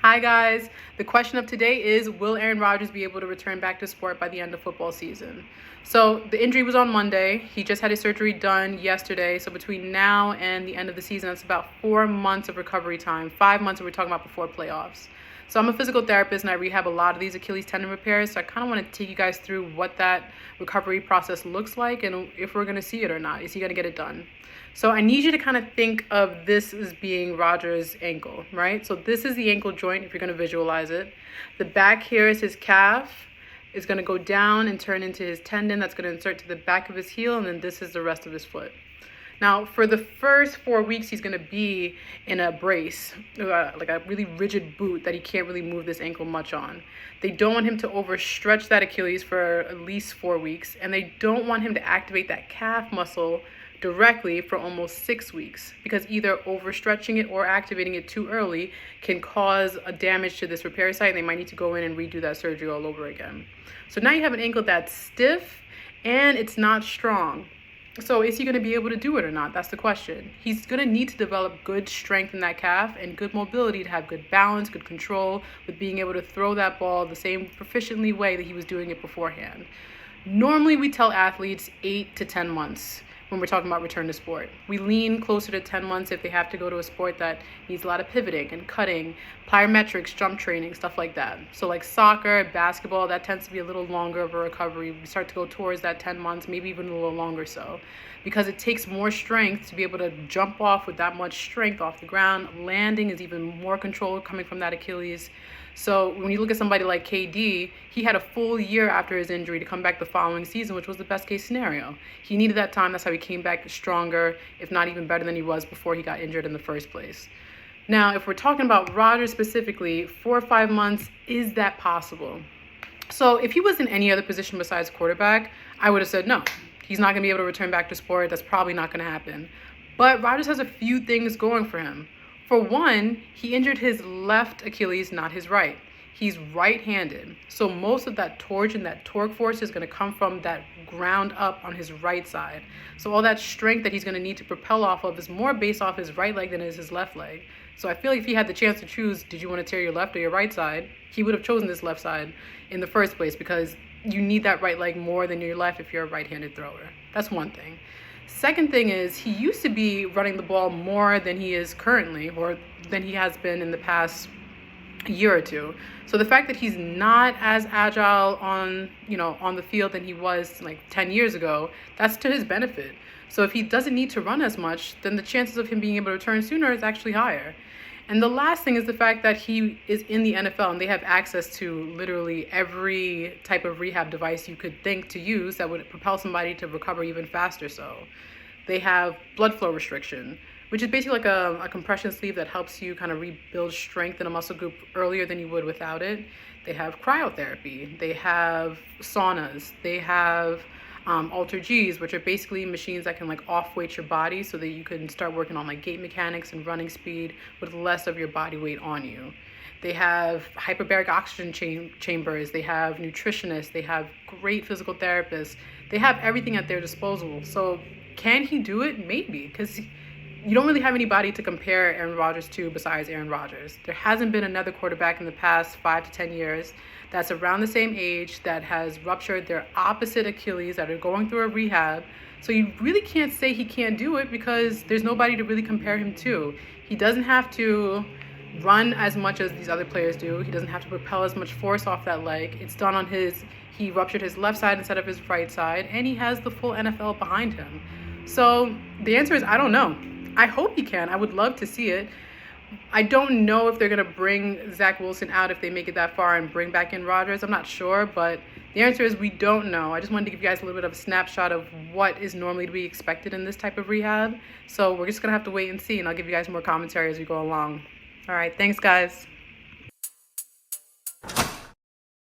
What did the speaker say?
Hi guys, the question of today is, will Aaron Rodgers be able to return back to sport by the end of football season? So the injury was on Monday. He just had his surgery done yesterday. So between now and the end of the season, that's about 4 months of recovery time, 5 months that we're talking about before playoffs. So I'm a physical therapist and I rehab a lot of these Achilles tendon repairs. So I kind of want to take you guys through what that recovery process looks like and if we're going to see it or not. Is he going to get it done? So I need you to kind of think of this as being Rodgers' ankle, right? So this is the ankle joint if you're going to visualize it. The back here is his calf. It's going to go down and turn into his tendon. That's going to insert to the back of his heel, and then this is the rest of his foot. Now, for the first 4 weeks, he's going to be in a brace, like a really rigid boot that he can't really move this ankle much on. They don't want him to overstretch that Achilles for at least 4 weeks, and they don't want him to activate that calf muscle directly for almost 6 weeks, because either overstretching it or activating it too early can cause a damage to this repair site, and they might need to go in and redo that surgery all over again. So now you have an ankle that's stiff and it's not strong. So is he going to be able to do it or not? That's the question. He's going to need to develop good strength in that calf and good mobility to have good balance, good control with being able to throw that ball the same proficiently way that he was doing it beforehand. Normally we tell athletes 8 to 10 months when we're talking about return to sport. We lean closer to 10 months if they have to go to a sport that needs a lot of pivoting and cutting, plyometrics, jump training, stuff like that. So like soccer, basketball, that tends to be a little longer of a recovery. We start to go towards that 10 months, maybe even a little longer so, because it takes more strength to be able to jump off with that much strength off the ground. Landing is even more control coming from that Achilles. So when you look at somebody like KD, he had a full year after his injury to come back the following season, which was the best case scenario. He needed that time. That's how he came back stronger, if not even better than he was before he got injured in the first place. Now, if we're talking about Rodgers specifically, 4 or 5 months, is that possible? So if he was in any other position besides quarterback, I would have said no. He's not going to be able to return back to sport. That's probably not going to happen. But Rodgers has a few things going for him. For one, he injured his left Achilles, not his right. He's right-handed. So most of that torsion, that torque force is going to come from that ground up on his right side. So all that strength that he's going to need to propel off of is more based off his right leg than it is his left leg. So I feel like if he had the chance to choose, did you want to tear your left or your right side, he would have chosen this left side in the first place, because you need that right leg more than your left if you're a right-handed thrower. That's one thing. Second thing is, he used to be running the ball more than he is currently, or than he has been in the past year or two. So the fact that he's not as agile on the field than he was like 10 years ago, that's to his benefit. So if he doesn't need to run as much, then the chances of him being able to return sooner is actually higher. And the last thing is the fact that he is in the NFL and they have access to literally every type of rehab device you could think to use that would propel somebody to recover even faster. So they have blood flow restriction, which is basically like a compression sleeve that helps you kind of rebuild strength in a muscle group earlier than you would without it. They have cryotherapy. They have saunas. They have Gs, which are basically machines that can like off-weight your body so that you can start working on like gait mechanics and running speed with less of your body weight on you. They have hyperbaric oxygen chambers. They have nutritionists. They have great physical therapists. They have everything at their disposal. So can he do it? Maybe, because you don't really have anybody to compare Aaron Rodgers to besides Aaron Rodgers. There hasn't been another quarterback in the past 5 to 10 years that's around the same age that has ruptured their opposite Achilles, that are going through a rehab. So you really can't say he can't do it because there's nobody to really compare him to. He doesn't have to run as much as these other players do. He doesn't have to propel as much force off that leg. It's done on he ruptured his left side instead of his right side, and he has the full NFL behind him. So the answer is, I don't know. I hope he can. I would love to see it. I don't know if they're going to bring Zach Wilson out if they make it that far and bring back in Rodgers. I'm not sure, but the answer is we don't know. I just wanted to give you guys a little bit of a snapshot of what is normally to be expected in this type of rehab. So we're just going to have to wait and see, and I'll give you guys more commentary as we go along. All right, thanks, guys.